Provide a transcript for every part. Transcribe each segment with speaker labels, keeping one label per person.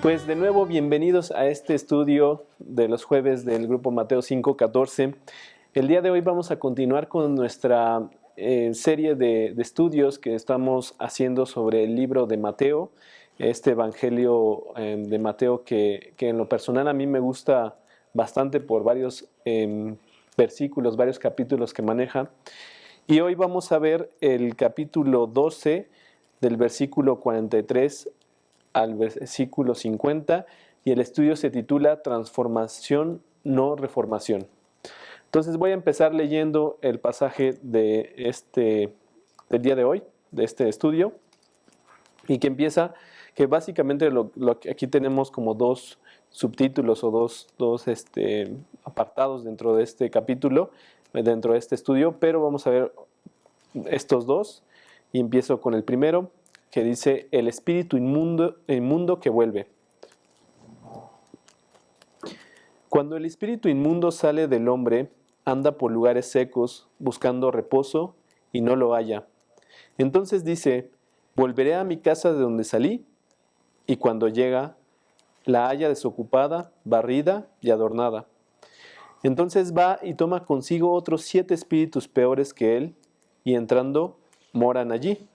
Speaker 1: Pues de nuevo, bienvenidos a este estudio de los jueves del grupo Mateo 5:14. El día de hoy vamos a continuar con nuestra serie de estudios que estamos haciendo sobre el libro de Mateo, este evangelio de Mateo que en lo personal a mí me gusta bastante por varios versículos, varios capítulos que maneja. Y hoy vamos a ver el capítulo 12 del versículo 43 al versículo 50, y el estudio se titula Transformación, no reformación. Entonces voy a empezar leyendo el pasaje del día de hoy, de este estudio, y que empieza, que básicamente lo que aquí tenemos como dos subtítulos o dos apartados dentro de este capítulo, dentro de este estudio, pero vamos a ver estos dos, y empiezo con el primero, que dice, el espíritu inmundo que vuelve. Cuando el espíritu inmundo sale del hombre, anda por lugares secos, buscando reposo, y no lo halla. Entonces dice, volveré a mi casa de donde salí, y cuando llega, la halla desocupada, barrida y adornada. Entonces va y toma consigo otros 7 espíritus peores que él, y entrando, moran allí.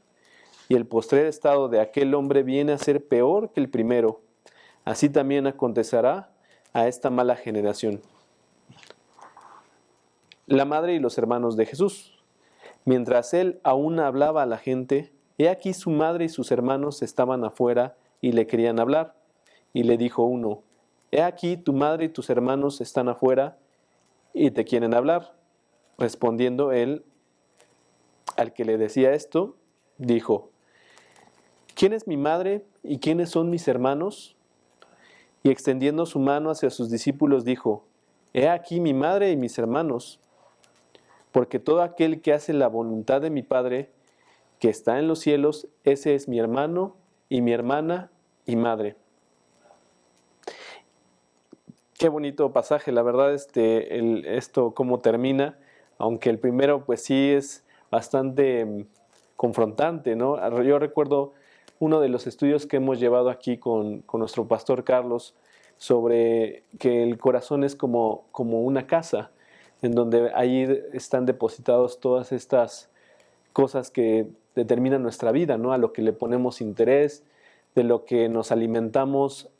Speaker 1: Y el postrer estado de aquel hombre viene a ser peor que el primero. Así también acontecerá a esta mala generación. La madre y los hermanos de Jesús. Mientras él aún hablaba a la gente, he aquí su madre y sus hermanos estaban afuera y le querían hablar. Y le dijo uno, he aquí tu madre y tus hermanos están afuera y te quieren hablar. Respondiendo él, al que le decía esto, dijo, ¿quién es mi madre y quiénes son mis hermanos? Y extendiendo su mano hacia sus discípulos dijo, he aquí mi madre y mis hermanos, porque todo aquel que hace la voluntad de mi Padre, que está en los cielos, ese es mi hermano y mi hermana y madre. Qué bonito pasaje, la verdad, esto cómo termina, aunque el primero pues sí es bastante confrontante, ¿no? Yo recuerdo uno de los estudios que hemos llevado aquí con nuestro pastor Carlos sobre que el corazón es como una casa, en donde ahí están depositados todas estas cosas que determinan nuestra vida, ¿no? A lo que le ponemos interés, de lo que nos alimentamos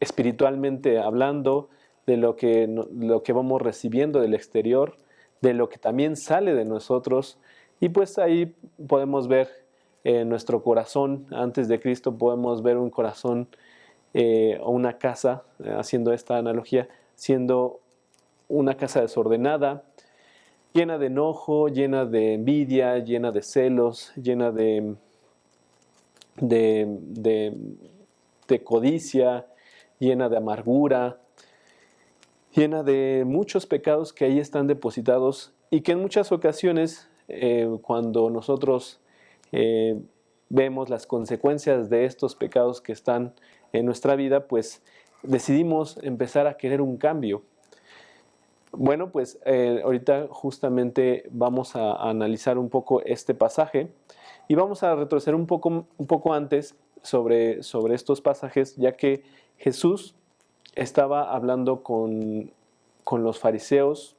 Speaker 1: espiritualmente hablando, de lo que vamos recibiendo del exterior, de lo que también sale de nosotros. Y pues ahí podemos ver nuestro corazón. Antes de Cristo podemos ver un corazón o una casa, haciendo esta analogía, siendo una casa desordenada, llena de enojo, llena de envidia, llena de celos, llena de codicia, llena de amargura, llena de muchos pecados que ahí están depositados y que en muchas ocasiones cuando nosotros vemos las consecuencias de estos pecados que están en nuestra vida, pues decidimos empezar a querer un cambio. Bueno, pues ahorita justamente vamos a analizar un poco este pasaje y vamos a retroceder un poco antes sobre estos pasajes, ya que Jesús estaba hablando con los fariseos,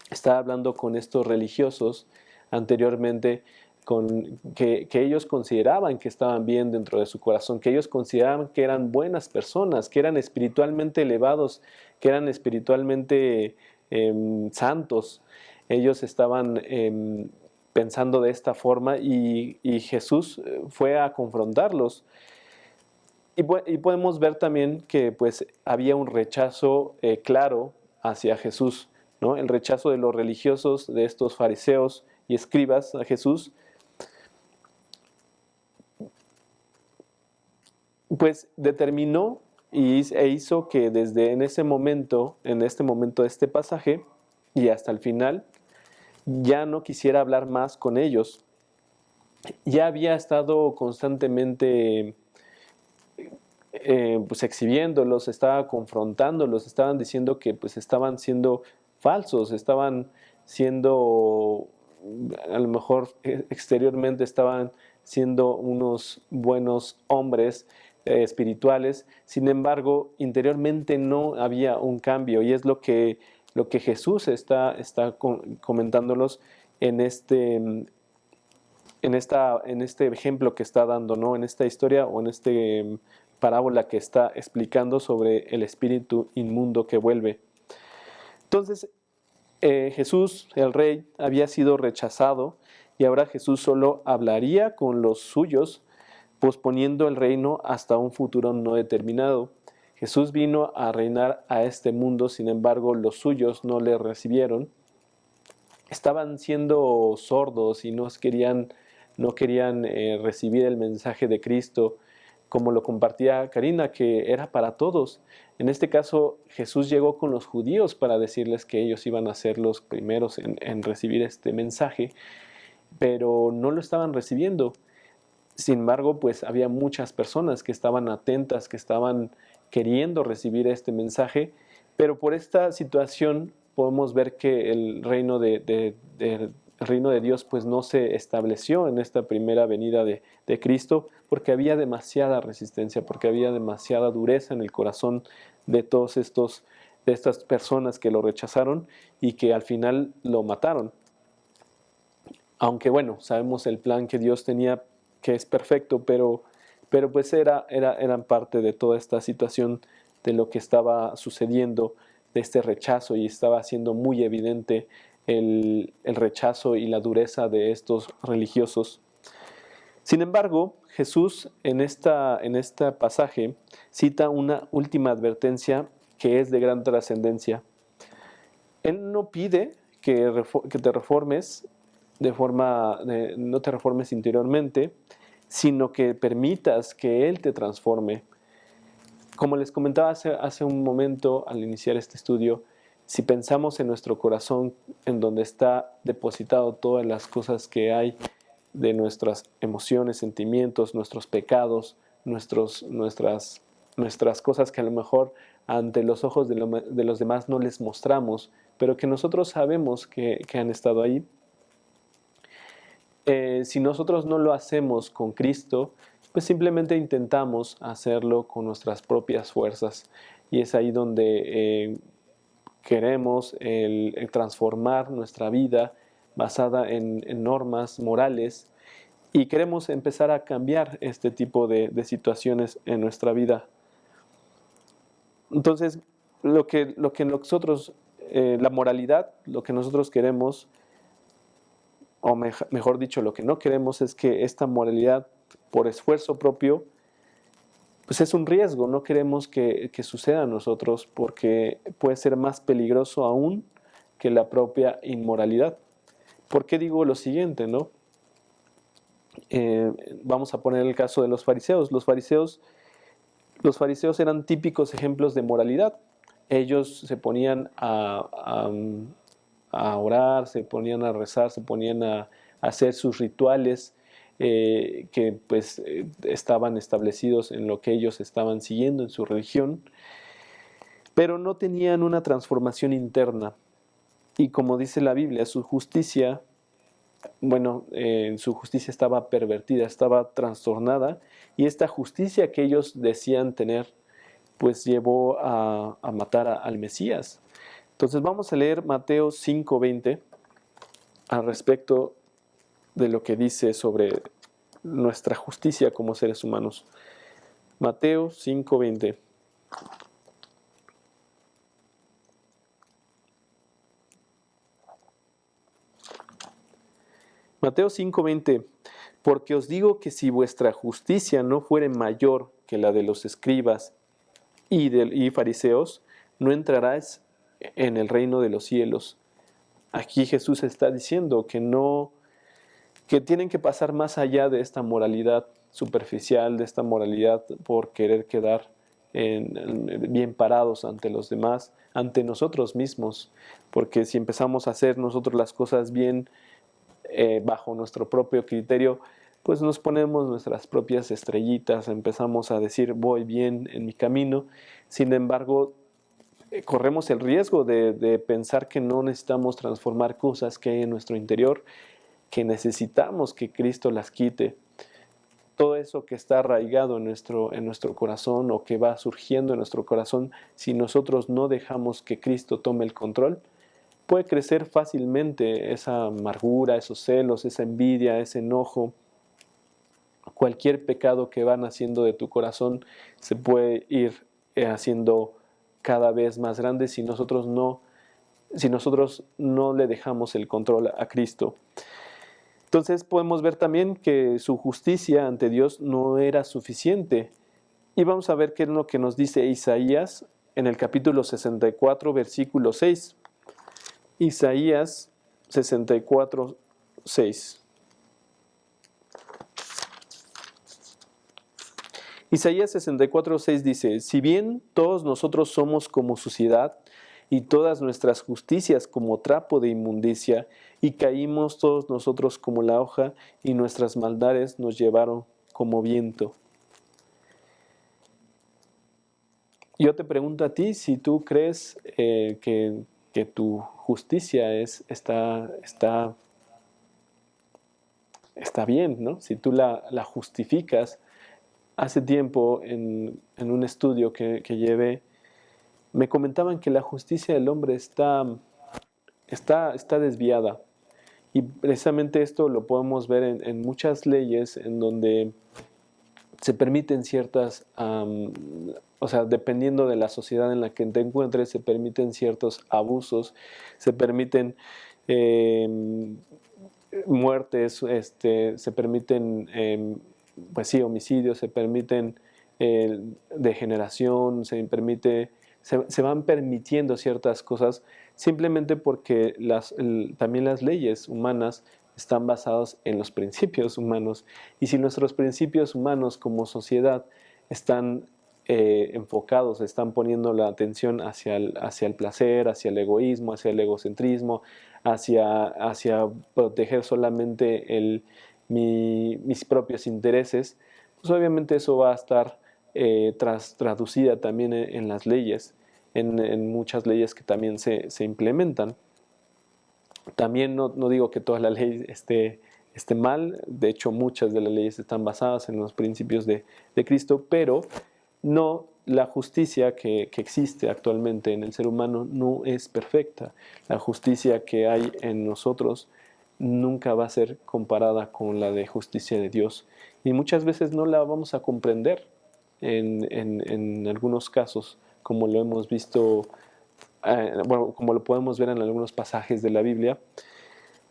Speaker 1: estaba hablando con estos religiosos anteriormente, que ellos consideraban que estaban bien dentro de su corazón, que ellos consideraban que eran buenas personas, que eran espiritualmente elevados, que eran espiritualmente santos. Ellos estaban pensando de esta forma y Jesús fue a confrontarlos. Y podemos ver también que pues había un rechazo claro hacia Jesús, ¿no? El rechazo de los religiosos, de estos fariseos y escribas a Jesús, pues determinó e hizo que desde en este momento de este pasaje y hasta el final, ya no quisiera hablar más con ellos. Ya había estado constantemente pues exhibiéndolos, estaba confrontándolos, estaban diciendo que pues estaban siendo falsos, estaban siendo, a lo mejor exteriormente estaban siendo unos buenos hombres, espirituales. Sin embargo, interiormente no había un cambio, y es lo que Jesús está comentándolos en en este ejemplo que está dando, ¿no? En esta historia o en esta parábola que está explicando sobre el espíritu inmundo que vuelve. Entonces, Jesús, el rey, había sido rechazado, y ahora Jesús solo hablaría con los suyos, posponiendo el reino hasta un futuro no determinado. Jesús vino a reinar a este mundo, sin embargo, los suyos no le recibieron. Estaban siendo sordos y no querían recibir el mensaje de Cristo, como lo compartía Karina, que era para todos. En este caso, Jesús llegó con los judíos para decirles que ellos iban a ser los primeros en recibir este mensaje, pero no lo estaban recibiendo. Sin embargo, pues había muchas personas que estaban atentas, que estaban queriendo recibir este mensaje, pero por esta situación podemos ver que el reino el reino de Dios pues no se estableció en esta primera venida de Cristo, porque había demasiada resistencia, porque había demasiada dureza en el corazón de de estas personas que lo rechazaron y que al final lo mataron. Aunque bueno, sabemos el plan que Dios tenía, que es perfecto, pero pues eran parte de toda esta situación, de lo que estaba sucediendo, de este rechazo, y estaba siendo muy evidente el rechazo y la dureza de estos religiosos. Sin embargo, Jesús en este pasaje cita una última advertencia que es de gran trascendencia. Él no pide que te reformes no te reformes interiormente, sino que permitas que Él te transforme. Como les comentaba hace un momento al iniciar este estudio, si pensamos en nuestro corazón, en donde está depositado todas las cosas que hay de nuestras emociones, sentimientos, nuestros pecados, nuestras cosas que a lo mejor ante los ojos de los demás no les mostramos, pero que nosotros sabemos que han estado ahí. Si nosotros no lo hacemos con Cristo, pues simplemente intentamos hacerlo con nuestras propias fuerzas. Y es ahí donde queremos el transformar nuestra vida basada en normas morales, y queremos empezar a cambiar este tipo de situaciones en nuestra vida. Entonces, lo que nosotros, la moralidad, lo que nosotros queremos, o mejor dicho, lo que no queremos, es que esta moralidad por esfuerzo propio, pues es un riesgo. No queremos que suceda a nosotros, porque puede ser más peligroso aún que la propia inmoralidad. ¿Por qué digo lo siguiente, no? Vamos a poner el caso de los fariseos. Los fariseos eran típicos ejemplos de moralidad. Ellos se ponían a orar, se ponían a rezar, se ponían a hacer sus rituales que pues estaban establecidos en lo que ellos estaban siguiendo en su religión, pero no tenían una transformación interna. Y como dice la Biblia, su justicia, su justicia estaba pervertida, estaba trastornada, y esta justicia que ellos decían tener, pues llevó a matar al Mesías. Entonces vamos a leer Mateo 5:20 al respecto de lo que dice sobre nuestra justicia como seres humanos. Mateo 5:20. Mateo 5:20. Porque os digo que si vuestra justicia no fuere mayor que la de los escribas y fariseos, no entraráis en el reino de los cielos. Aquí Jesús está diciendo que tienen que pasar más allá de esta moralidad superficial, de esta moralidad por querer quedar bien parados ante los demás, ante nosotros mismos, porque si empezamos a hacer nosotros las cosas bien bajo nuestro propio criterio, pues nos ponemos nuestras propias estrellitas, empezamos a decir voy bien en mi camino. Sin embargo, corremos el riesgo de pensar que no necesitamos transformar cosas que hay en nuestro interior, que necesitamos que Cristo las quite. todo eso que está arraigado en nuestro corazón o que va surgiendo en nuestro corazón, si nosotros no dejamos que Cristo tome el control, puede crecer fácilmente esa amargura, esos celos, esa envidia, ese enojo. Cualquier pecado que va naciendo de tu corazón se puede ir haciendo cada vez más grande si nosotros no le dejamos el control a Cristo. Entonces podemos ver también que su justicia ante Dios no era suficiente. Y vamos a ver qué es lo que nos dice Isaías en el capítulo 64, versículo 6. Isaías 64, 6. Isaías 64, 6 dice: si bien todos nosotros somos como suciedad, y todas nuestras justicias como trapo de inmundicia, y caímos todos nosotros como la hoja, y nuestras maldades nos llevaron como viento. Yo te pregunto a ti si tú crees que tu justicia está bien, ¿no? Si tú la justificas. Hace tiempo, en un estudio que llevé, me comentaban que la justicia del hombre está desviada. Y precisamente esto lo podemos ver en muchas leyes en donde se permiten ciertas, o sea, dependiendo de la sociedad en la que te encuentres, se permiten ciertos abusos, se permiten muertes, se permiten, pues sí, homicidios, se permiten degeneración, se van permitiendo ciertas cosas simplemente porque también las leyes humanas están basadas en los principios humanos. Y si nuestros principios humanos como sociedad están enfocados, están poniendo la atención hacia el placer, hacia el egoísmo, hacia el egocentrismo, hacia proteger solamente mis propios intereses, pues obviamente eso va a estar traducida también en las leyes, en muchas leyes que también se implementan. También no digo que toda la ley esté mal, de hecho muchas de las leyes están basadas en los principios de Cristo, pero no, la justicia que existe actualmente en el ser humano no es perfecta. La justicia que hay en nosotros nunca va a ser comparada con la de justicia de Dios. Y muchas veces no la vamos a comprender en algunos casos, como lo hemos visto, bueno, como lo podemos ver en algunos pasajes de la Biblia.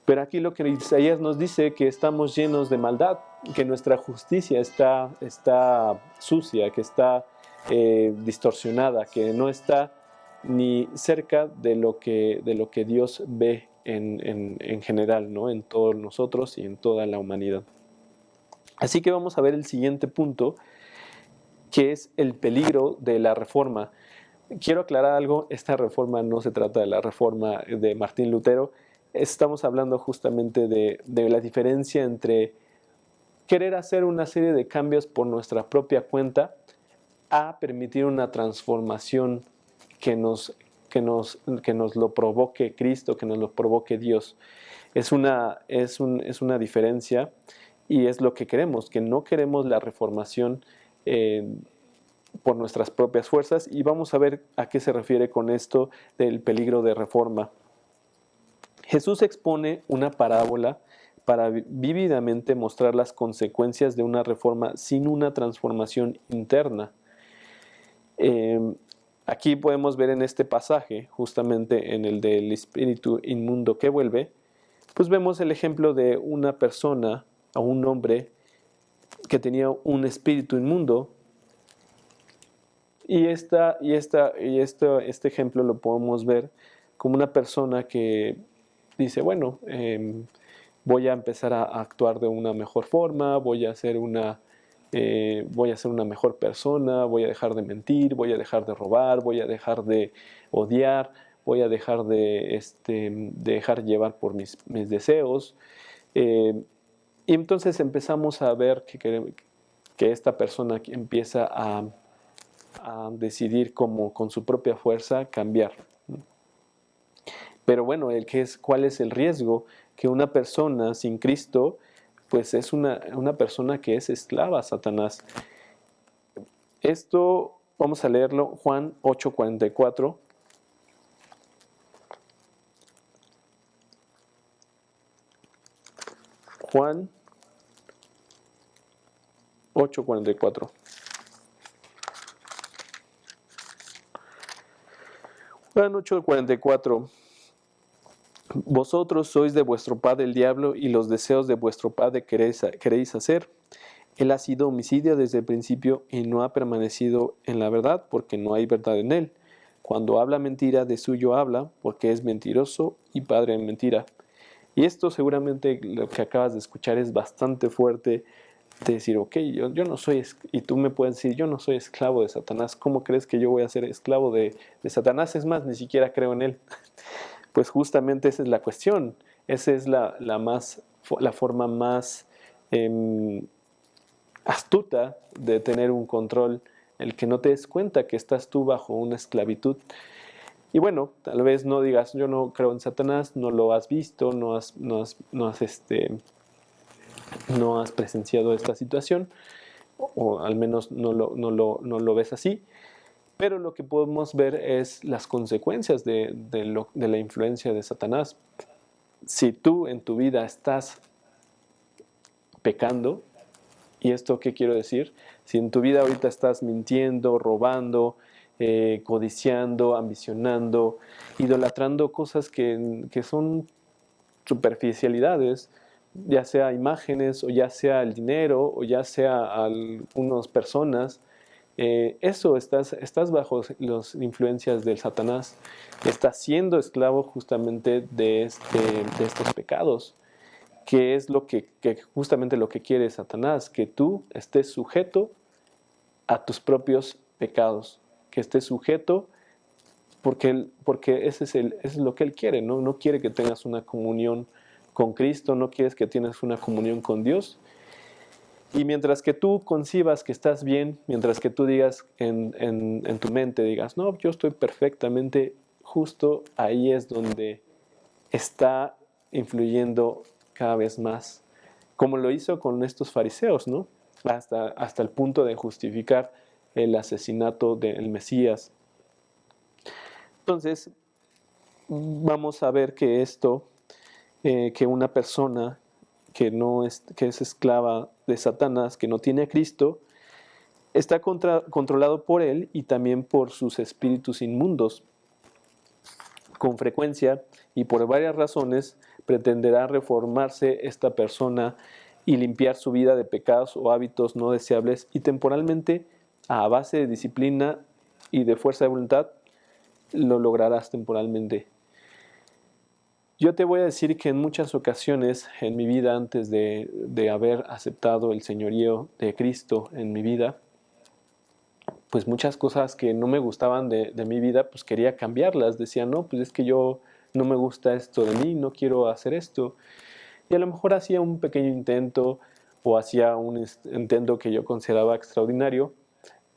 Speaker 1: Pero aquí lo que Isaías nos dice, que estamos llenos de maldad, que nuestra justicia está sucia, que está distorsionada, que no está ni cerca de lo que Dios ve en general, ¿no? En todos nosotros y en toda la humanidad. Así que vamos a ver el siguiente punto, que es el peligro de la reforma. Quiero aclarar algo, esta reforma no se trata de la reforma de Martín Lutero. Estamos hablando justamente de la diferencia entre querer hacer una serie de cambios por nuestra propia cuenta a permitir una transformación que nos lo provoque Cristo, que nos lo provoque Dios. Es una diferencia, y es lo que queremos, que no queremos la reformación por nuestras propias fuerzas, y vamos a ver a qué se refiere con esto del peligro de reforma. Jesús expone una parábola para vívidamente mostrar las consecuencias de una reforma sin una transformación interna. Aquí podemos ver en este pasaje, justamente en el del espíritu inmundo que vuelve, pues vemos el ejemplo de una persona, o un hombre que tenía un espíritu inmundo. Y este ejemplo lo podemos ver como una persona que dice, bueno, voy a empezar a actuar de una mejor forma, voy a ser una mejor persona, voy a dejar de mentir, voy a dejar de robar, voy a dejar de odiar, voy a dejar de dejar llevar por mis deseos. Y entonces empezamos a ver que esta persona empieza a decidir como con su propia fuerza cambiar. Pero bueno, ¿cuál es el riesgo? Que una persona sin Cristo pues es una persona que es esclava a Satanás. Esto vamos a leerlo, Juan 8:44. Juan 8:44. Juan 8:44. Vosotros sois de vuestro padre el diablo, y los deseos de vuestro padre queréis hacer. Él ha sido homicida desde el principio y no ha permanecido en la verdad, porque no hay verdad en él. Cuando habla mentira, de suyo habla, porque es mentiroso y padre de mentira. Y esto seguramente lo que acabas de escuchar es bastante fuerte, de decir, ok, yo no soy, y tú me puedes decir, yo no soy esclavo de Satanás. ¿Cómo crees que yo voy a ser esclavo de Satanás? Es más, ni siquiera creo en él. Pues justamente esa es la cuestión. Esa es la forma más astuta de tener un control, el que no te des cuenta que estás tú bajo una esclavitud. Y bueno, tal vez no digas, yo no creo en Satanás, no lo has visto, no has presenciado esta situación, o al menos no lo ves así. Pero lo que podemos ver es las consecuencias de la influencia de Satanás. Si tú en tu vida estás pecando, ¿y esto qué quiero decir? Si en tu vida ahorita estás mintiendo, robando, codiciando, ambicionando, idolatrando cosas que son superficialidades, ya sea imágenes, o ya sea el dinero, o ya sea algunas personas, eso estás bajo las influencias del Satanás, estás siendo esclavo justamente de estos pecados, que es justamente lo que quiere Satanás, que tú estés sujeto a tus propios pecados, que estés sujeto porque eso es lo que él quiere, ¿no? No quiere que tengas una comunión con Cristo, no quieres que tengas una comunión con Dios. Y mientras que tú concibas que estás bien, mientras que tú digas en tu mente, digas, no, yo estoy perfectamente justo, ahí es donde está influyendo cada vez más, como lo hizo con estos fariseos, ¿no? Hasta el punto de justificar el asesinato del Mesías. Entonces, vamos a ver que que una persona que es esclava de Satanás, que no tiene a Cristo, está controlado por él y también por sus espíritus inmundos. Con frecuencia y por varias razones pretenderá reformarse esta persona y limpiar su vida de pecados o hábitos no deseables, y temporalmente, a base de disciplina y de fuerza de voluntad, lo lograrás temporalmente. Yo te voy a decir que en muchas ocasiones en mi vida, antes de haber aceptado el señorío de Cristo en mi vida, pues muchas cosas que no me gustaban de mi vida, pues quería cambiarlas. Decía, no, pues es que yo no me gusta esto de mí, no quiero hacer esto. Y a lo mejor hacía un pequeño intento, o hacía un intento que yo consideraba extraordinario,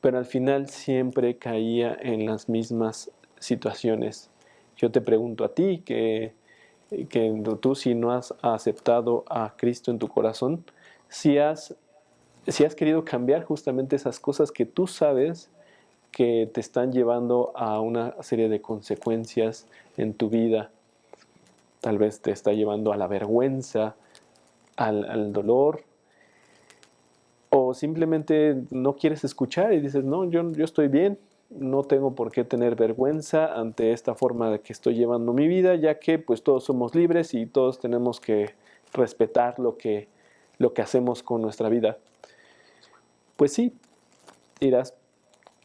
Speaker 1: pero al final siempre caía en las mismas situaciones. Yo te pregunto a ti, que tú, si no has aceptado a Cristo en tu corazón, si has querido cambiar justamente esas cosas que tú sabes que te están llevando a una serie de consecuencias en tu vida. Tal vez te está llevando a la vergüenza, al dolor, o simplemente no quieres escuchar y dices, no, yo estoy bien, no tengo por qué tener vergüenza ante esta forma de que estoy llevando mi vida, ya que pues todos somos libres y todos tenemos que respetar lo que hacemos con nuestra vida. Pues sí, dirás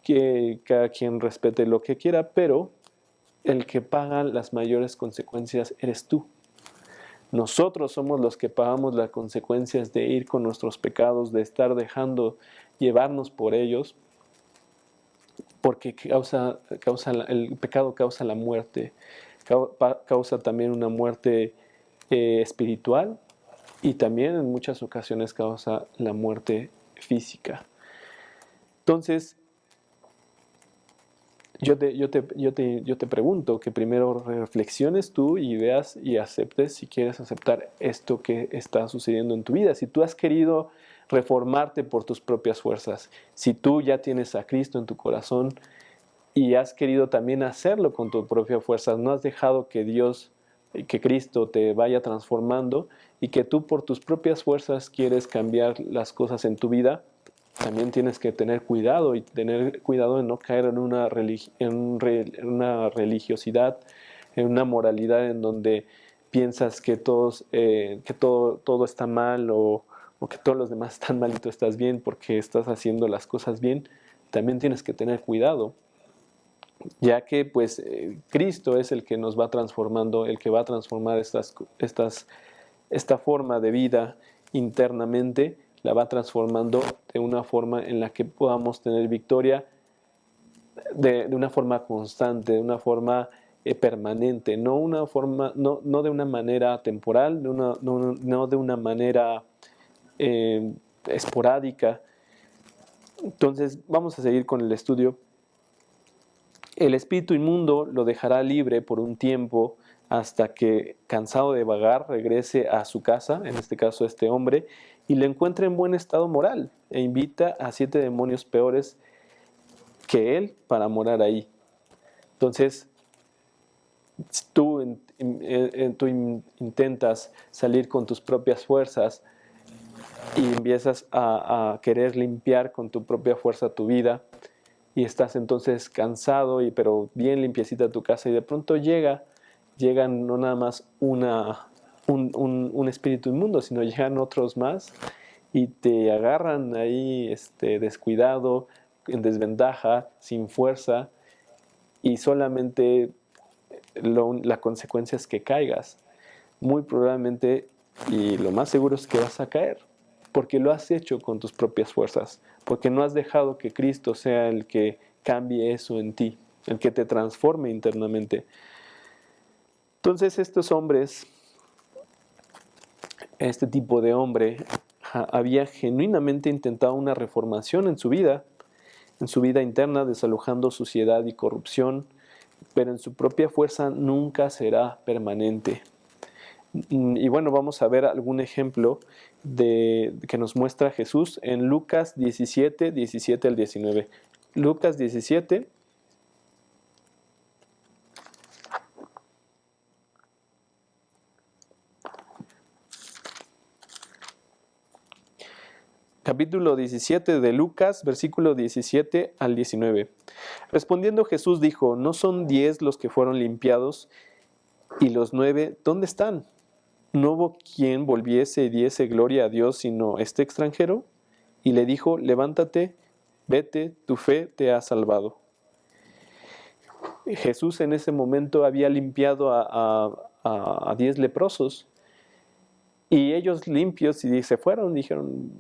Speaker 1: que cada quien respete lo que quiera, pero el que paga las mayores consecuencias eres tú. Nosotros somos los que pagamos las consecuencias de ir con nuestros pecados, de estar dejando llevarnos por ellos, porque el pecado causa la muerte, causa también una muerte espiritual, y también en muchas ocasiones causa la muerte física. Entonces, yo te pregunto que primero reflexiones tú y veas y aceptes si quieres aceptar esto que está sucediendo en tu vida. Si tú has querido reformarte por tus propias fuerzas, si tú ya tienes a Cristo en tu corazón y has querido también hacerlo con tu propia fuerza, no has dejado que Dios, que Cristo te vaya transformando y que tú por tus propias fuerzas quieres cambiar las cosas en tu vida, también tienes que tener cuidado y tener cuidado de no caer en en una religiosidad, en una moralidad en donde piensas que, todo está mal o que todos los demás están mal y tú estás bien porque estás haciendo las cosas bien. También tienes que tener cuidado, ya que pues Cristo es el que nos va transformando, el que va a transformar esta forma de vida internamente, la va transformando de una forma en la que podamos tener victoria de una forma constante, de una forma permanente, no de una manera temporal, no de una manera esporádica. Entonces vamos a seguir con el estudio. El espíritu inmundo lo dejará libre por un tiempo hasta que, cansado de vagar, regrese a su casa, en este caso este hombre, y le encuentre en buen estado moral, e invita a 7 demonios peores que él para morar ahí. Entonces, si tú intentas salir con tus propias fuerzas y empiezas a querer limpiar con tu propia fuerza tu vida, y estás entonces cansado, pero bien limpiecita tu casa, y de pronto llegan no nada más un espíritu inmundo, sino llegan otros más y te agarran ahí descuidado, en desventaja, sin fuerza, y solamente la consecuencia es que caigas. Muy probablemente, y lo más seguro es que vas a caer, porque lo has hecho con tus propias fuerzas, porque no has dejado que Cristo sea el que cambie eso en ti, el que te transforme internamente. Entonces estos hombres, este tipo de hombre, había genuinamente intentado una reformación en su vida interna, desalojando suciedad y corrupción, pero en su propia fuerza nunca será permanente. Y bueno, vamos a ver algún ejemplo que nos muestra Jesús en Lucas 17, 17 al 19. Lucas 17, capítulo 17 de Lucas, versículo 17 al 19. Respondiendo Jesús dijo, ¿no son 10 los que fueron limpiados y los 9 dónde están? ¿No hubo quien volviese y diese gloria a Dios sino este extranjero? Y le dijo, levántate, vete, tu fe te ha salvado. Jesús en ese momento había limpiado a 10 leprosos, y ellos limpios y se fueron, dijeron,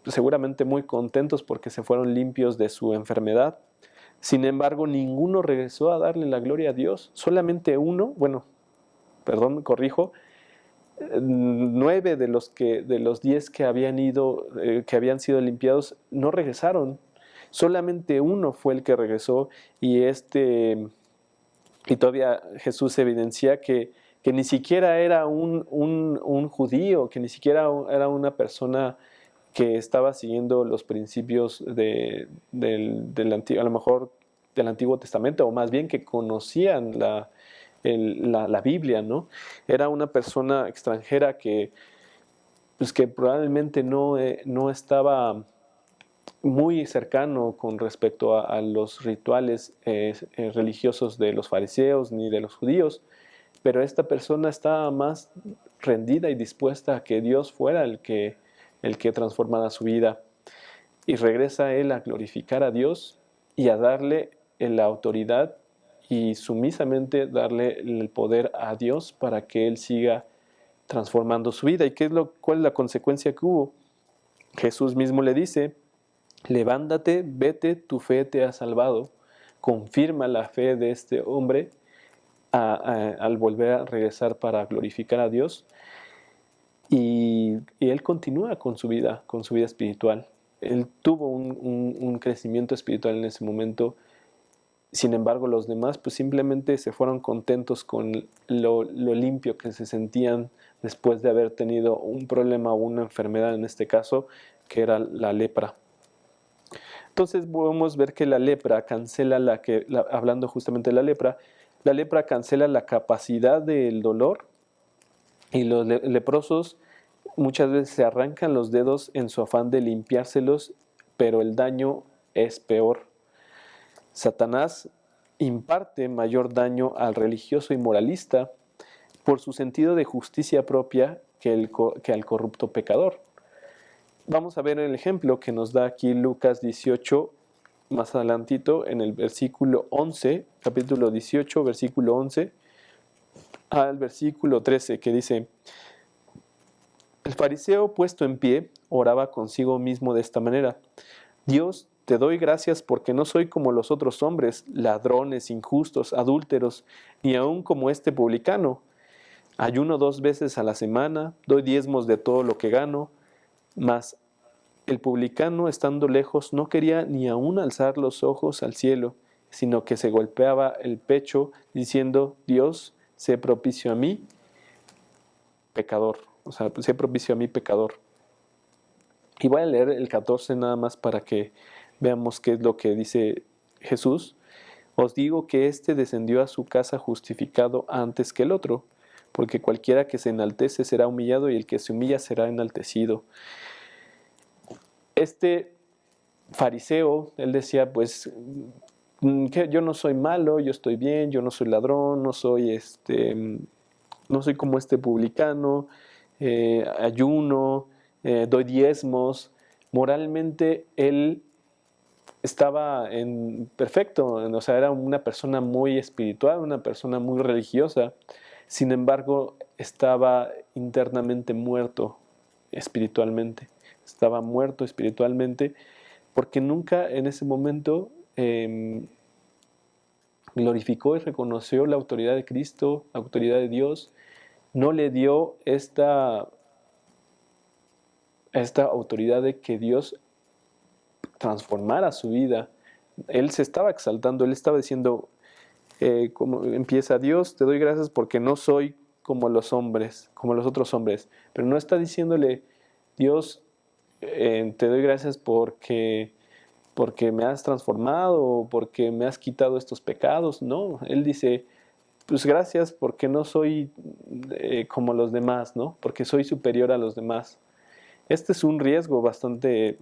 Speaker 1: seguramente muy contentos porque se fueron limpios de su enfermedad. Sin embargo, ninguno regresó a darle la gloria a Dios, solamente uno, corrijo, 9 de los 10 que habían que habían sido limpiados, no regresaron. Solamente uno fue el que regresó, y todavía Jesús evidencia que ni siquiera era un judío, que ni siquiera era una persona que estaba siguiendo los principios a lo mejor del Antiguo Testamento, o más bien que conocían la Biblia, ¿no? Era una persona extranjera pues que probablemente no estaba muy cercano con respecto a los rituales religiosos de los fariseos ni de los judíos, pero esta persona estaba más rendida y dispuesta a que Dios fuera el que transformara su vida. Y regresa él a glorificar a Dios y a darle la autoridad y sumisamente darle el poder a Dios para que él siga transformando su vida. ¿Y cuál es la consecuencia que hubo? Jesús mismo le dice, levántate, vete, tu fe te ha salvado. Confirma la fe de este hombre al volver a regresar para glorificar a Dios. Y él continúa con su vida espiritual. Él tuvo un crecimiento espiritual en ese momento Sin embargo, los demás pues simplemente se fueron contentos con lo limpio que se sentían después de haber tenido un problema o una enfermedad, en este caso, que era la lepra. Entonces podemos ver que la lepra cancela hablando justamente de la lepra cancela la capacidad del dolor, y los leprosos muchas veces se arrancan los dedos en su afán de limpiárselos, pero el daño es peor. Satanás imparte mayor daño al religioso y moralista por su sentido de justicia propia que al corrupto pecador. Vamos a ver el ejemplo que nos da aquí Lucas 18, más adelantito, en el versículo 11, capítulo 18, versículo 11, al versículo 13, que dice: el fariseo, puesto en pie, oraba consigo mismo de esta manera: Dios, te doy gracias porque no soy como los otros hombres, ladrones, injustos, adúlteros, ni aun como este publicano. Ayuno 2 veces a la semana, doy diezmos de todo lo que gano. Mas el publicano, estando lejos, no quería ni aun alzar los ojos al cielo, sino que se golpeaba el pecho, diciendo: Dios, sé propicio a mí, pecador. O sea, sé propicio a mí, pecador. Y voy a leer el 14 nada más para que veamos qué es lo que dice Jesús. Os digo que éste descendió a su casa justificado antes que el otro, porque cualquiera que se enaltece será humillado, y el que se humilla será enaltecido. Este fariseo, él decía, pues, que yo no soy malo, yo estoy bien, yo no soy ladrón, no soy como este publicano, ayuno, doy diezmos. Moralmente él estaba perfecto, o sea, era una persona muy espiritual, una persona muy religiosa. Sin embargo, estaba internamente muerto espiritualmente. Estaba muerto espiritualmente porque nunca en ese momento glorificó y reconoció la autoridad de Cristo, la autoridad de Dios. No le dio esta autoridad de que Dios transformara su vida. Él se estaba exaltando, él estaba diciendo, como empieza: Dios, te doy gracias porque no soy como los hombres, como los otros hombres. Pero no está diciéndole: Dios, te doy gracias porque me has transformado, porque me has quitado estos pecados. No, él dice: pues gracias porque no soy como los demás, ¿no? Porque soy superior a los demás. Este es un riesgo bastante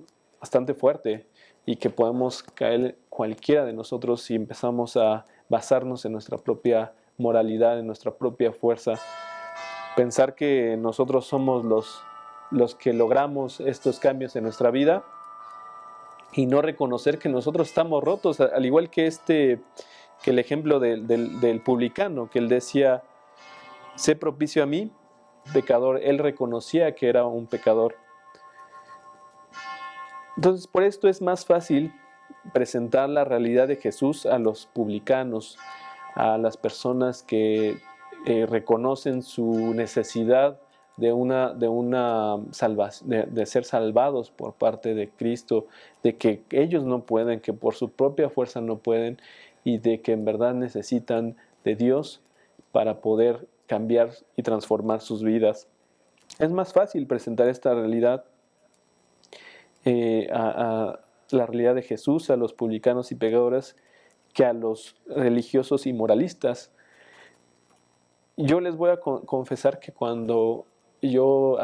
Speaker 1: fuerte, y que podemos caer cualquiera de nosotros si empezamos a basarnos en nuestra propia moralidad, en nuestra propia fuerza. Pensar que nosotros somos los que logramos estos cambios en nuestra vida, y no reconocer que nosotros estamos rotos, al igual que el ejemplo del publicano, que él decía: sé propicio a mí, pecador. Él reconocía que era un pecador. Entonces, por esto es más fácil presentar la realidad de Jesús a los publicanos, a las personas que reconocen su necesidad de ser salvados por parte de Cristo, de que ellos no pueden, que por su propia fuerza no pueden, y de que en verdad necesitan de Dios para poder cambiar y transformar sus vidas. Es más fácil presentar esta realidad, a la realidad de Jesús, a los publicanos y pecadores, que a los religiosos y moralistas. Yo les voy a confesar que cuando yo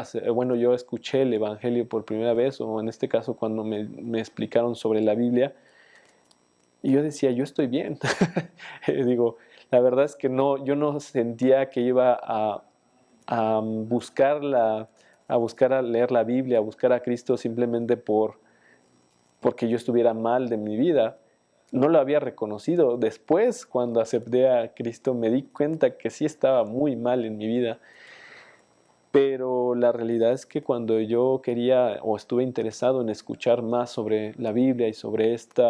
Speaker 1: escuché el Evangelio por primera vez, o en este caso cuando me explicaron sobre la Biblia, y yo decía: yo estoy bien. Digo, la verdad es que yo no sentía que iba a buscar a leer la Biblia, a buscar a Cristo simplemente porque yo estuviera mal de mi vida. No lo había reconocido. Después, cuando acepté a Cristo, me di cuenta que sí estaba muy mal en mi vida. Pero la realidad es que cuando yo quería, o estuve interesado en escuchar más sobre la Biblia y sobre este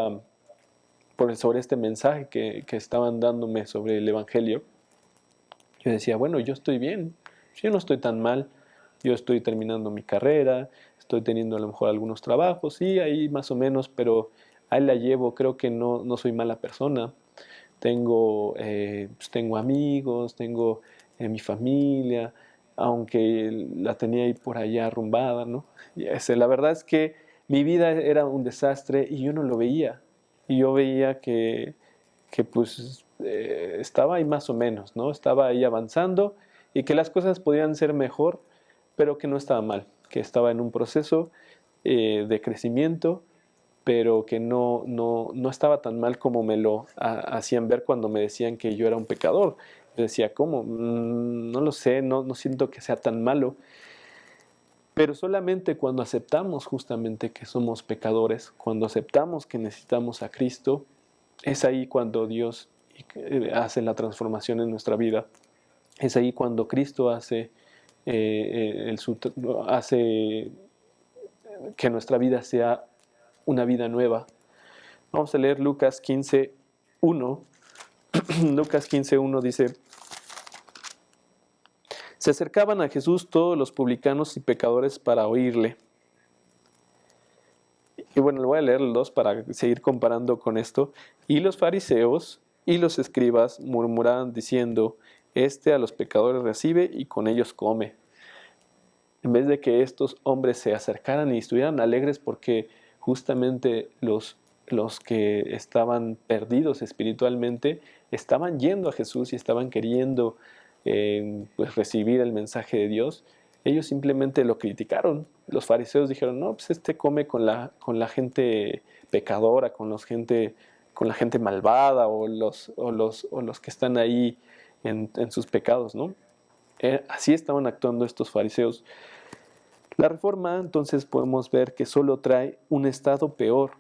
Speaker 1: mensaje que estaban dándome sobre el Evangelio, yo decía: bueno, yo estoy bien, yo no estoy tan mal, yo estoy terminando mi carrera, estoy teniendo a lo mejor algunos trabajos, sí, ahí más o menos, pero ahí la llevo, creo que no soy mala persona. Tengo amigos, tengo mi familia, aunque la tenía ahí por allá arrumbada, ¿no? La verdad es que mi vida era un desastre y yo no lo veía. Y yo veía que pues estaba ahí más o menos, ¿no? Estaba ahí avanzando y que las cosas podían ser mejor, pero que no estaba mal, que estaba en un proceso de crecimiento, pero que no estaba tan mal como me lo hacían ver cuando me decían que yo era un pecador. Yo decía, ¿cómo? No lo sé, no siento que sea tan malo. Pero solamente cuando aceptamos justamente que somos pecadores, cuando aceptamos que necesitamos a Cristo, es ahí cuando Dios hace la transformación en nuestra vida. Es ahí cuando Cristo hace que nuestra vida sea una vida nueva. Vamos a leer Lucas 15:1. Lucas 15:1 dice: se acercaban a Jesús todos los publicanos y pecadores para oírle. Y bueno, le voy a leer los dos para seguir comparando con esto. Y los fariseos y los escribas murmuraban diciendo: este a los pecadores recibe y con ellos come. En vez de que estos hombres se acercaran y estuvieran alegres porque justamente los que estaban perdidos espiritualmente estaban yendo a Jesús y estaban queriendo pues recibir el mensaje de Dios, ellos simplemente lo criticaron. Los fariseos dijeron: no, pues este come con la gente pecadora, con la gente malvada o los que están ahí en sus pecados, ¿no? Así estaban actuando estos fariseos. La reforma, entonces, podemos ver que solo trae un estado peor.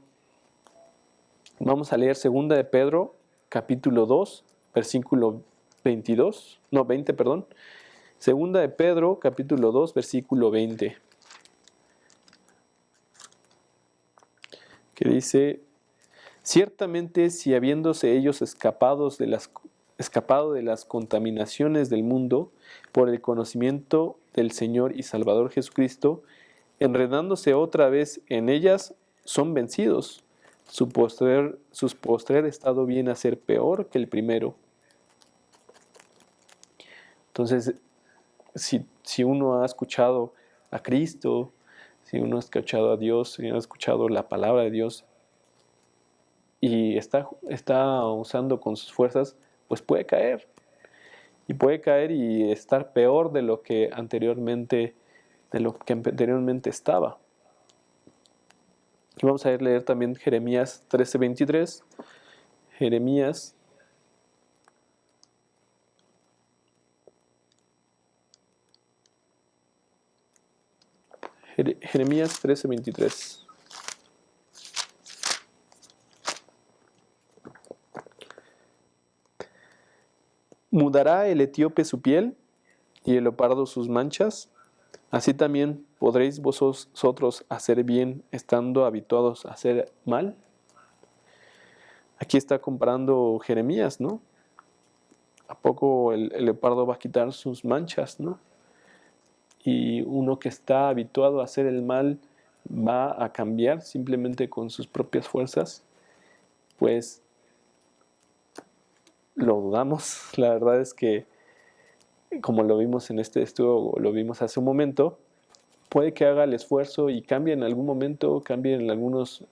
Speaker 1: Vamos a leer 2 de Pedro, capítulo 2, versículo 20, perdón. 2 de Pedro, capítulo 2, versículo 20. Que dice: ciertamente, si habiéndose ellos escapado de las contaminaciones del mundo por el conocimiento del Señor y Salvador Jesucristo, enredándose otra vez en ellas, son vencidos. Su postrer estado viene a ser peor que el primero. Entonces, si uno ha escuchado a Cristo, si uno ha escuchado a Dios, si uno ha escuchado la palabra de Dios y está usando con sus fuerzas, pues puede caer. Y puede caer y estar peor de lo que anteriormente estaba. Y vamos a leer también Jeremías 13:23. Jeremías 13:23. ¿Mudará el etíope su piel y el leopardo sus manchas? Así también podréis vosotros hacer bien estando habituados a hacer mal. Aquí está comparando Jeremías, ¿no? ¿A poco el leopardo va a quitar sus manchas, no? Y uno que está habituado a hacer el mal va a cambiar simplemente con sus propias fuerzas. Pues lo dudamos. La verdad es que, como lo vimos en este estudio, lo vimos hace un momento, puede que haga el esfuerzo y cambie en algún momento, cambie en algunos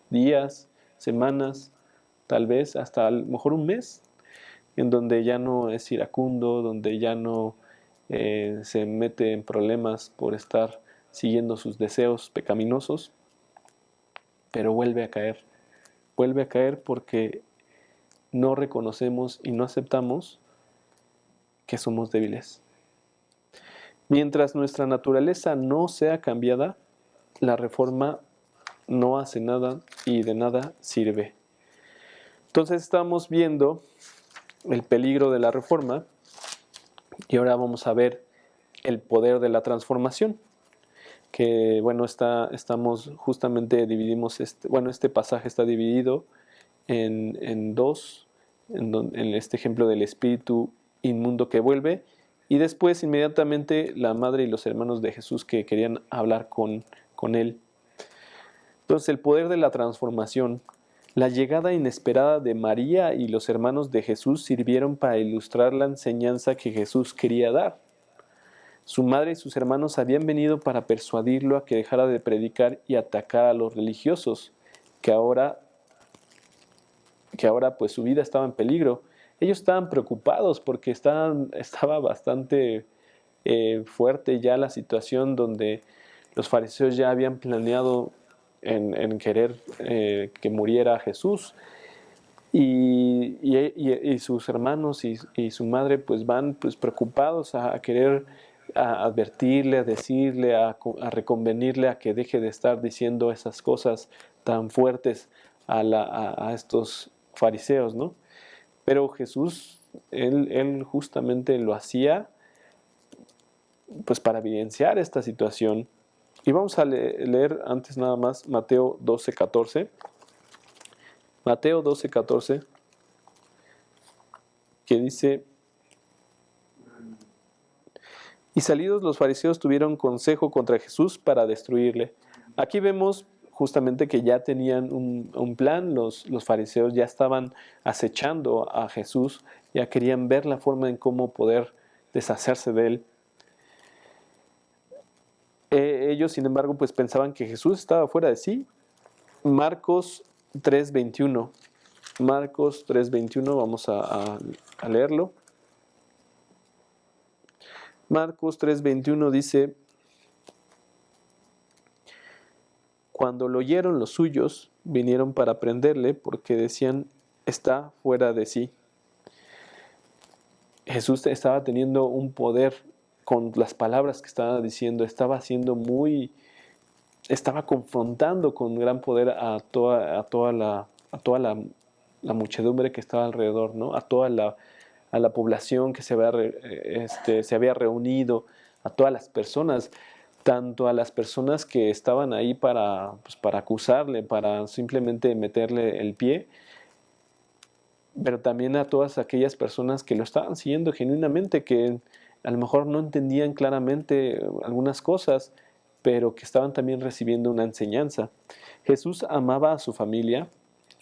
Speaker 1: días, semanas, tal vez hasta a lo mejor un mes, en donde ya no es iracundo, donde ya no se mete en problemas por estar siguiendo sus deseos pecaminosos, pero vuelve a caer porque no reconocemos y no aceptamos que somos débiles. Mientras nuestra naturaleza no sea cambiada, la reforma no hace nada y de nada sirve. Entonces estamos viendo el peligro de la reforma y ahora vamos a ver el poder de la transformación. Que bueno, estamos justamente dividimos este pasaje está dividido en dos, en este ejemplo del espíritu inmundo que vuelve, y después inmediatamente la madre y los hermanos de Jesús que querían hablar con él. Entonces el poder de la transformación. La llegada inesperada de María y los hermanos de Jesús sirvieron para ilustrar la enseñanza que Jesús quería dar. Su madre y sus hermanos habían venido para persuadirlo a que dejara de predicar y atacar a los religiosos, que ahora pues su vida estaba en peligro. Ellos estaban preocupados porque estaba bastante fuerte ya la situación donde los fariseos ya habían planeado en querer que muriera Jesús. Y sus hermanos y su madre pues van pues preocupados a querer advertirle, a decirle, a reconvenirle a que deje de estar diciendo esas cosas tan fuertes a estos fariseos, ¿no? Pero Jesús, él justamente lo hacía pues para evidenciar esta situación. Y vamos a leer antes nada más Mateo 12:14. Mateo 12:14, que dice: y salidos los fariseos tuvieron consejo contra Jesús para destruirle. Aquí vemos justamente que ya tenían un plan, los fariseos ya estaban acechando a Jesús, ya querían ver la forma en cómo poder deshacerse de él. Ellos, sin embargo, pues pensaban que Jesús estaba fuera de sí. Marcos 3:21. Marcos 3:21, vamos a leerlo. Marcos 3:21 dice: cuando lo oyeron los suyos, vinieron para prenderle porque decían, está fuera de sí. Jesús estaba teniendo un poder con las palabras que estaba diciendo, estaba confrontando con gran poder a toda la muchedumbre que estaba alrededor, ¿no? A la población que se había reunido, a todas las personas, tanto a las personas que estaban ahí para acusarle, para simplemente meterle el pie, pero también a todas aquellas personas que lo estaban siguiendo genuinamente, que a lo mejor no entendían claramente algunas cosas, pero que estaban también recibiendo una enseñanza. Jesús amaba a su familia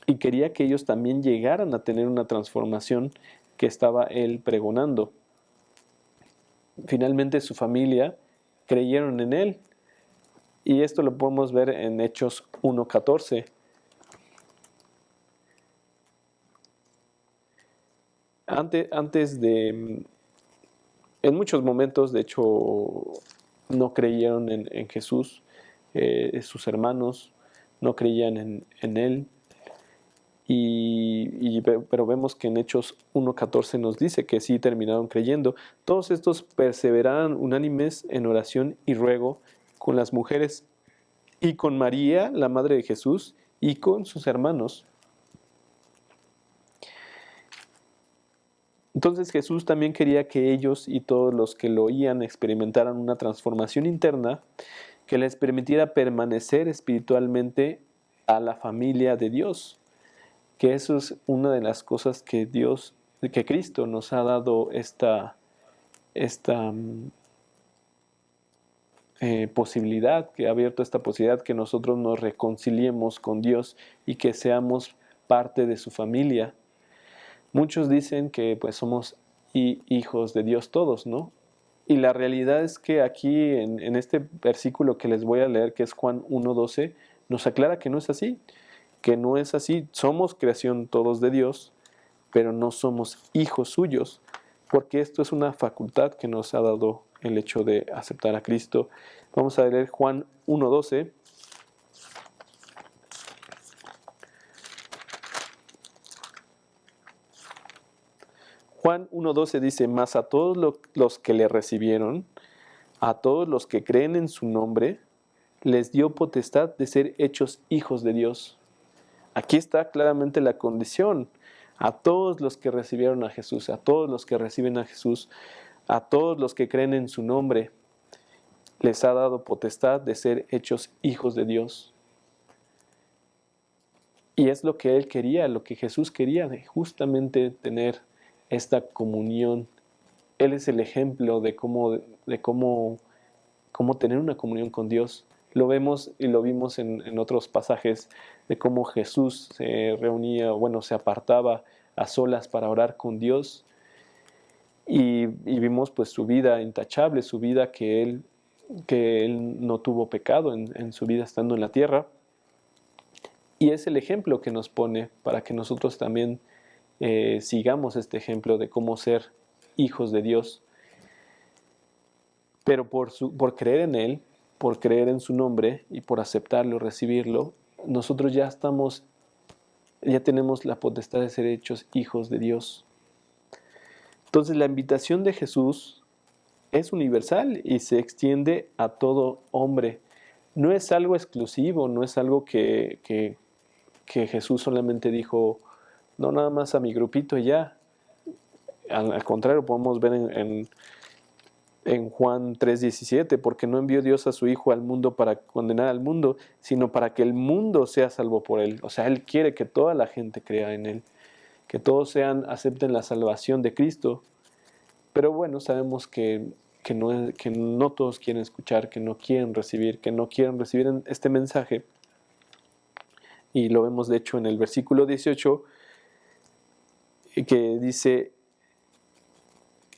Speaker 1: y quería que ellos también llegaran a tener una transformación que estaba él pregonando. Finalmente su familia creyeron en él, y esto lo podemos ver en Hechos 1:14. En muchos momentos, de hecho, no creyeron en Jesús, sus hermanos no creían en él, pero vemos que en Hechos 1:14 nos dice que sí terminaron creyendo. Todos estos perseveraron unánimes en oración y ruego con las mujeres y con María, la madre de Jesús, y con sus hermanos. Entonces Jesús también quería que ellos y todos los que lo oían experimentaran una transformación interna que les permitiera permanecer espiritualmente a la familia de Dios. Que eso es una de las cosas que Cristo nos ha dado esta posibilidad, que ha abierto esta posibilidad, que nosotros nos reconciliemos con Dios y que seamos parte de su familia. Muchos dicen que pues somos hijos de Dios todos, ¿no? Y la realidad es que aquí en este versículo que les voy a leer, que es Juan 1:12, nos aclara que no es así, que no es así. Somos creación todos de Dios, pero no somos hijos suyos, porque esto es una facultad que nos ha dado el hecho de aceptar a Cristo. Vamos a leer Juan 1:12. Juan 1:12 dice: mas a todos los que le recibieron, a todos los que creen en su nombre, les dio potestad de ser hechos hijos de Dios. Aquí está claramente la condición. A todos los que recibieron a Jesús, a todos los que reciben a Jesús, a todos los que creen en su nombre, les ha dado potestad de ser hechos hijos de Dios. Y es lo que Él quería, lo que Jesús quería, de justamente tener esta comunión. Él es el ejemplo de cómo tener una comunión con Dios. Lo vemos y lo vimos en otros pasajes de cómo Jesús se reunía, bueno, se apartaba a solas para orar con Dios y vimos pues su vida intachable, su vida que él no tuvo pecado en su vida estando en la tierra. Y es el ejemplo que nos pone para que nosotros también sigamos este ejemplo de cómo ser hijos de Dios. Pero por creer en Él, por creer en su nombre y por aceptarlo, recibirlo, nosotros ya tenemos la potestad de ser hechos hijos de Dios. Entonces la invitación de Jesús es universal y se extiende a todo hombre. No es algo exclusivo, no es algo que Jesús solamente dijo, no nada más a mi grupito y ya. Al contrario, podemos ver en Juan 3:17, porque no envió Dios a su Hijo al mundo para condenar al mundo, sino para que el mundo sea salvo por Él. O sea, Él quiere que toda la gente crea en Él, que todos acepten la salvación de Cristo. Pero bueno, sabemos que no todos quieren escuchar, que no quieren recibir este mensaje. Y lo vemos de hecho en el versículo 18, que dice,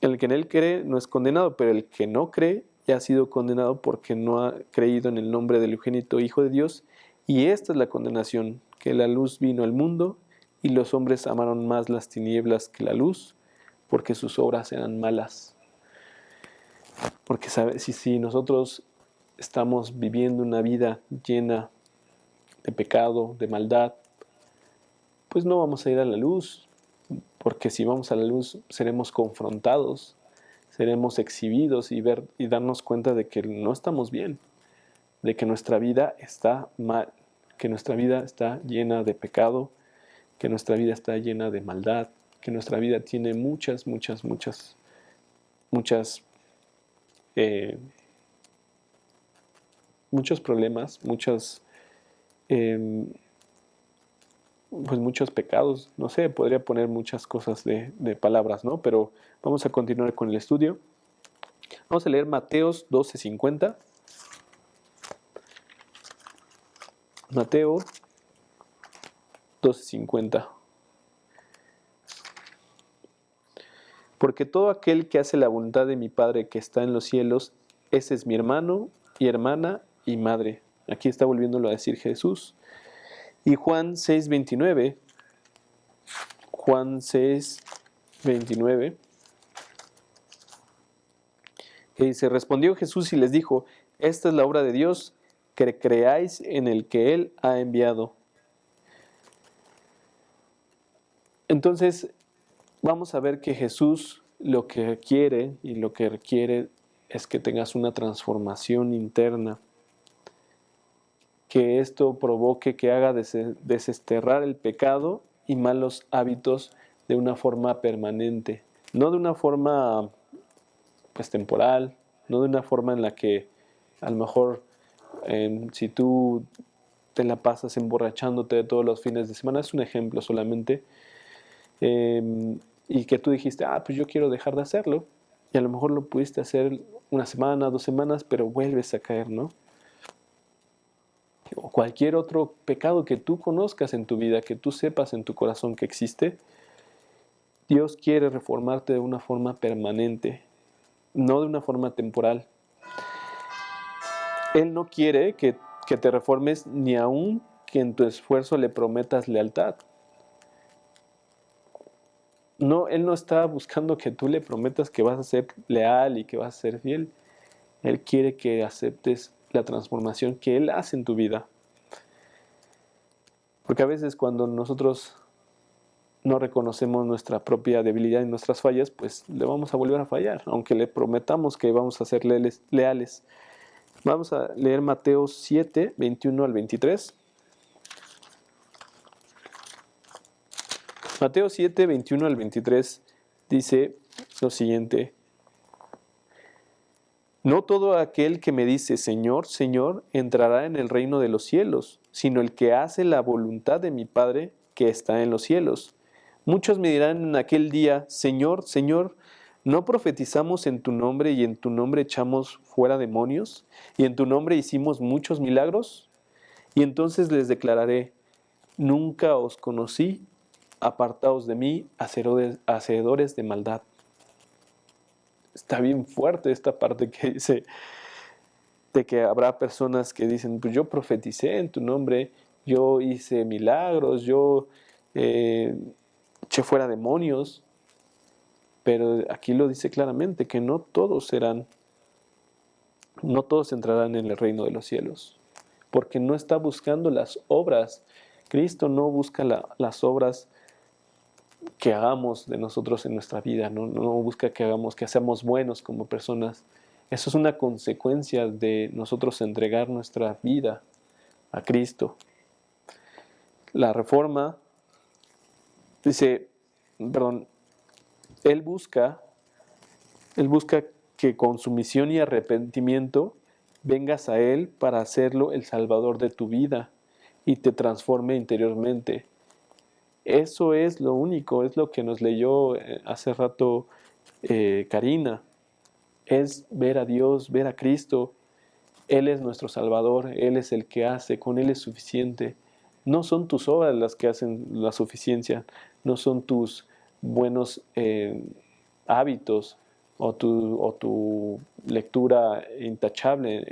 Speaker 1: el que en Él cree no es condenado, pero el que no cree ya ha sido condenado porque no ha creído en el nombre del unigénito Hijo de Dios. Y esta es la condenación, que la luz vino al mundo y los hombres amaron más las tinieblas que la luz, porque sus obras eran malas. Porque si nosotros estamos viviendo una vida llena de pecado, de maldad, pues no vamos a ir a la luz, porque si vamos a la luz seremos confrontados, seremos exhibidos y darnos cuenta de que no estamos bien, de que nuestra vida está mal, que nuestra vida está llena de pecado, que nuestra vida está llena de maldad, que nuestra vida tiene muchos problemas, muchos pecados. No sé, podría poner muchas cosas de palabras, ¿no? Pero vamos a continuar con el estudio. Vamos a leer Mateos 12:50. Mateo 12:50. Porque todo aquel que hace la voluntad de mi Padre que está en los cielos, ese es mi hermano y hermana y madre. Aquí está volviéndolo a decir Jesús. Y Juan 6:29. Juan 6:29. Que dice, respondió Jesús y les dijo, esta es la obra de Dios, que creáis en el que Él ha enviado. Entonces, vamos a ver que Jesús lo que quiere y lo que requiere es que tengas una transformación interna, que esto provoque que haga desterrar el pecado y malos hábitos de una forma permanente, no de una forma pues temporal, no de una forma en la que a lo mejor si tú te la pasas emborrachándote todos los fines de semana, es un ejemplo solamente, y que tú dijiste, pues yo quiero dejar de hacerlo, y a lo mejor lo pudiste hacer una semana, 2 semanas, pero vuelves a caer, ¿no? O cualquier otro pecado que tú conozcas en tu vida, que tú sepas en tu corazón que existe, Dios quiere reformarte de una forma permanente, no de una forma temporal. Él no quiere que te reformes ni aun que en tu esfuerzo le prometas lealtad. No, Él no está buscando que tú le prometas que vas a ser leal y que vas a ser fiel. Él quiere que aceptes la transformación que Él hace en tu vida. Porque a veces cuando nosotros no reconocemos nuestra propia debilidad y nuestras fallas, pues le vamos a volver a fallar, aunque le prometamos que vamos a ser leales. Vamos a leer Mateo 7, 21 al 23. Mateo 7, 21 al 23 dice lo siguiente. No todo aquel que me dice, Señor, Señor, entrará en el reino de los cielos, sino el que hace la voluntad de mi Padre que está en los cielos. Muchos me dirán en aquel día, Señor, Señor, ¿No profetizamos en tu nombre y en tu nombre echamos fuera demonios? ¿Y en tu nombre hicimos muchos milagros? Y entonces les declararé, nunca os conocí, apartaos de mí, hacedores de maldad. Está bien fuerte esta parte que dice de que habrá personas que dicen, pues yo profeticé en tu nombre, yo hice milagros, yo eché fuera demonios, pero aquí lo dice claramente que no todos entrarán en el reino de los cielos, porque no está buscando las obras. Cristo no busca las obras que hagamos de nosotros en nuestra vida, no busca que seamos buenos como personas. Eso es una consecuencia de nosotros entregar nuestra vida a Cristo. La reforma dice, perdón, Él busca que con sumisión y arrepentimiento vengas a Él para hacerlo el Salvador de tu vida y te transforme interiormente. Eso es lo único, es lo que nos leyó hace rato Karina. Es ver a Dios, ver a Cristo. Él es nuestro Salvador, Él es el que hace, con Él es suficiente. No son tus obras las que hacen la suficiencia, no son tus buenos hábitos o tu lectura intachable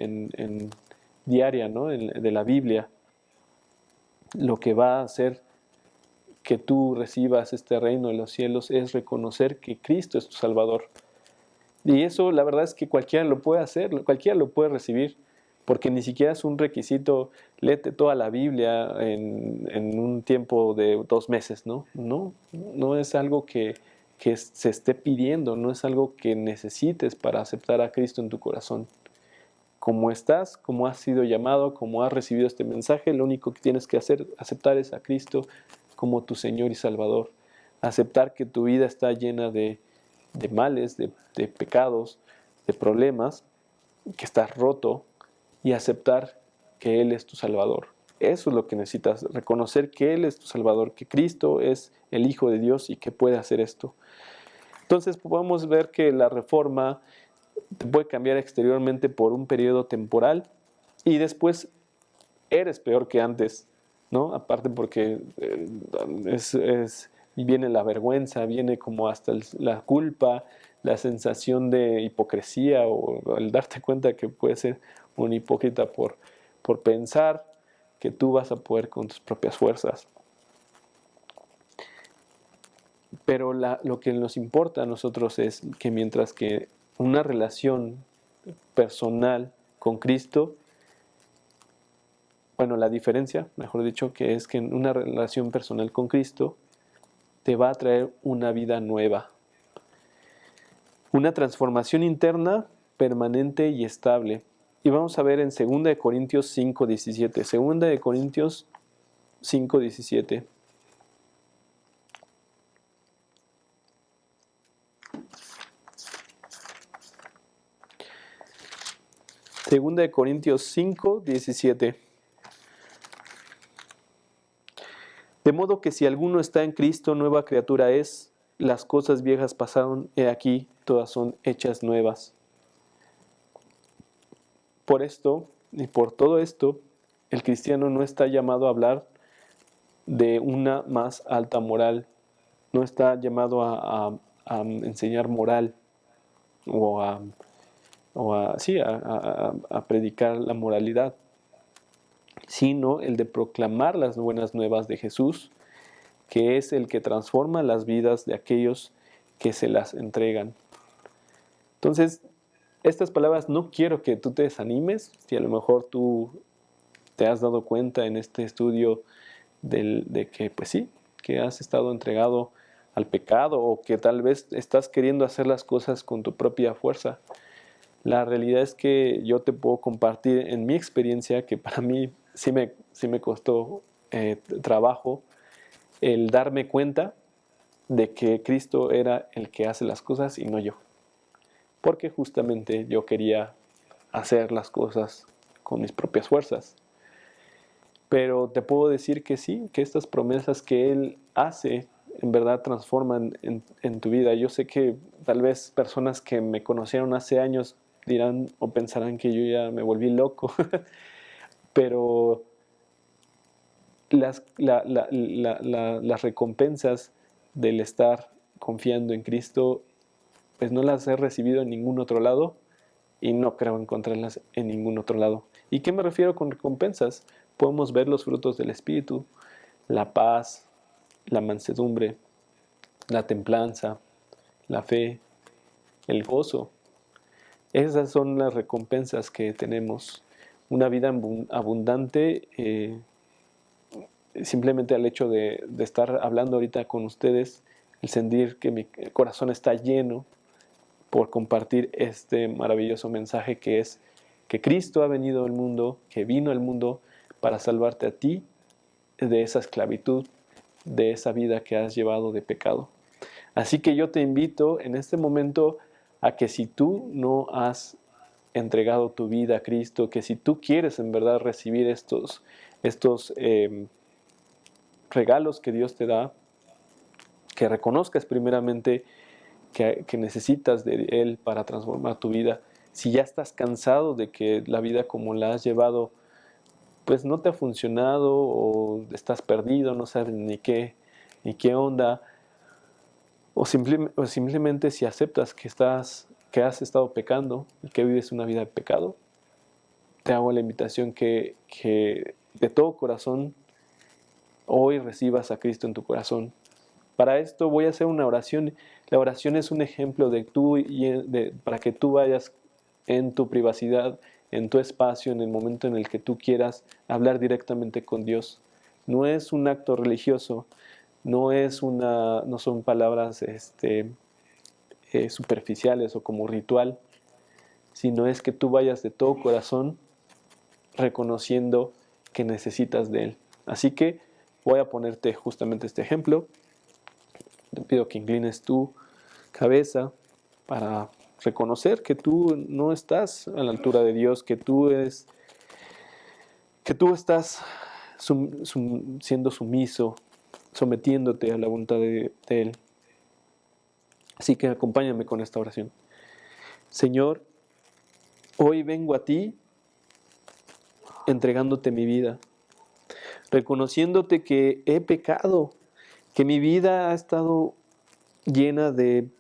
Speaker 1: diaria, ¿no? De la Biblia. Lo que va a hacer que tú recibas este reino de los cielos es reconocer que Cristo es tu Salvador. Y eso la verdad es que cualquiera lo puede hacer, cualquiera lo puede recibir, porque ni siquiera es un requisito, léete toda la Biblia en un tiempo de 2 meses, ¿no? No es algo que se esté pidiendo, no es algo que necesites para aceptar a Cristo en tu corazón. Como estás, como has sido llamado, como has recibido este mensaje, lo único que tienes que hacer, aceptar es a Cristo como tu Señor y Salvador. Aceptar que tu vida está llena de males, de pecados, de problemas, que estás roto y aceptar que Él es tu Salvador. Eso es lo que necesitas, reconocer que Él es tu Salvador, que Cristo es el Hijo de Dios y que puede hacer esto. Entonces podemos ver que la reforma te puede cambiar exteriormente por un periodo temporal y después eres peor que antes, ¿no? Aparte porque viene la vergüenza, viene como hasta la culpa, la sensación de hipocresía o el darte cuenta que puedes ser un hipócrita por pensar que tú vas a poder con tus propias fuerzas. Pero lo que nos importa a nosotros es que mientras que una relación personal con Cristo, bueno, la diferencia, mejor dicho, que es que en una relación personal con Cristo te va a traer una vida nueva, una transformación interna permanente y estable. Y vamos a ver en 2 Corintios 5:17. 2 Corintios 5:17. Segunda de Corintios 5:17. De modo que si alguno está en Cristo, nueva criatura es, las cosas viejas pasaron, he aquí, todas son hechas nuevas. Por esto, y por todo esto, el cristiano no está llamado a hablar de una más alta moral, no está llamado a enseñar moral o a predicar la moralidad, sino el de proclamar las buenas nuevas de Jesús, que es el que transforma las vidas de aquellos que se las entregan. Entonces, estas palabras no quiero que tú te desanimes, si a lo mejor tú te has dado cuenta en este estudio de que, pues sí, que has estado entregado al pecado o que tal vez estás queriendo hacer las cosas con tu propia fuerza. La realidad es que yo te puedo compartir en mi experiencia que para mí sí me costó trabajo el darme cuenta de que Cristo era el que hace las cosas y no yo. Porque justamente yo quería hacer las cosas con mis propias fuerzas. Pero te puedo decir que sí, que estas promesas que Él hace en verdad transforman en tu vida. Yo sé que tal vez personas que me conocieron hace años dirán o pensarán que yo ya me volví loco, pero las recompensas del estar confiando en Cristo, pues no las he recibido en ningún otro lado y no creo encontrarlas en ningún otro lado. ¿Y qué me refiero con recompensas? Podemos ver los frutos del Espíritu, la paz, la mansedumbre, la templanza, la fe, el gozo. Esas son las recompensas que tenemos. Una vida abundante, simplemente al hecho de estar hablando ahorita con ustedes, el sentir que mi corazón está lleno por compartir este maravilloso mensaje que es que Cristo ha venido al mundo, que vino al mundo para salvarte a ti de esa esclavitud, de esa vida que has llevado de pecado. Así que yo te invito en este momento a que si tú no has entregado tu vida a Cristo, que si tú quieres en verdad recibir estos regalos que Dios te da, que reconozcas primeramente que necesitas de Él para transformar tu vida. Si ya estás cansado de que la vida como la has llevado, pues no te ha funcionado o estás perdido, no sabes ni qué onda, o simplemente si aceptas que has estado pecando y que vives una vida de pecado, te hago la invitación que de todo corazón hoy recibas a Cristo en tu corazón. Para esto voy a hacer una oración. La oración es un ejemplo para que tú vayas en tu privacidad, en tu espacio, en el momento en el que tú quieras hablar directamente con Dios. No es un acto religioso, no son palabras superficiales o como ritual, sino es que tú vayas de todo corazón reconociendo que necesitas de Él. Así que voy a ponerte justamente este ejemplo. Te pido que inclines tu cabeza para reconocer que tú no estás a la altura de Dios, que tú estás siendo sumiso, sometiéndote a la voluntad de Él. Así que acompáñame con esta oración. Señor, hoy vengo a ti entregándote mi vida, reconociéndote que he pecado, que mi vida ha estado llena de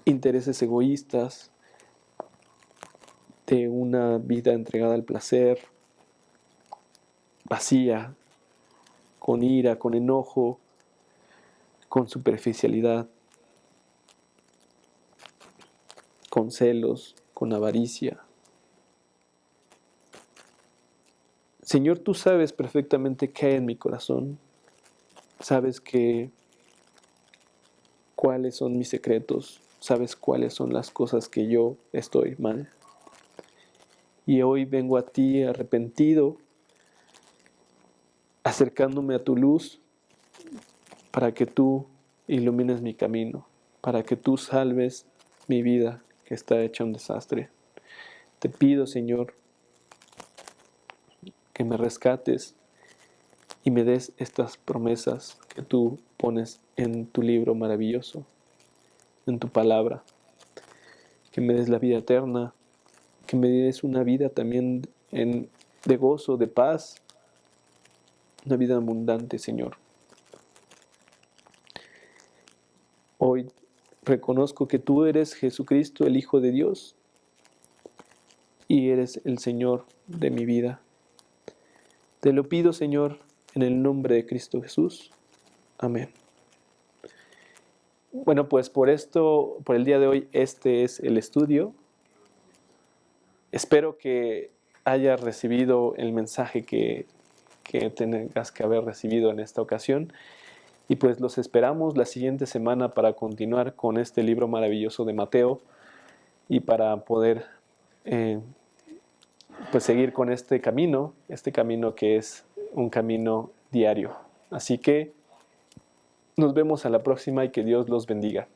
Speaker 1: intereses egoístas, de una vida entregada al placer, vacía, con ira, con enojo, con superficialidad, con celos, con avaricia. Señor, tú sabes perfectamente qué hay en mi corazón. Sabes cuáles son mis secretos. Sabes cuáles son las cosas que yo estoy mal. Y hoy vengo a ti arrepentido, acercándome a tu luz para que tú ilumines mi camino, para que tú salves mi vida que está hecha un desastre. Te pido, Señor, que me rescates y me des estas promesas que tú pones en tu libro maravilloso, en tu palabra, que me des la vida eterna, que me des una vida también de gozo, de paz, una vida abundante, Señor. Hoy reconozco que tú eres Jesucristo, el Hijo de Dios, y eres el Señor de mi vida. Te lo pido, Señor, en el nombre de Cristo Jesús. Amén. Bueno, pues por el día de hoy, este es el estudio. Espero que hayas recibido el mensaje que tengas que haber recibido en esta ocasión. Y pues los esperamos la siguiente semana para continuar con este libro maravilloso de Mateo y para poder pues seguir con este camino que es un camino diario. Así que nos vemos a la próxima y que Dios los bendiga.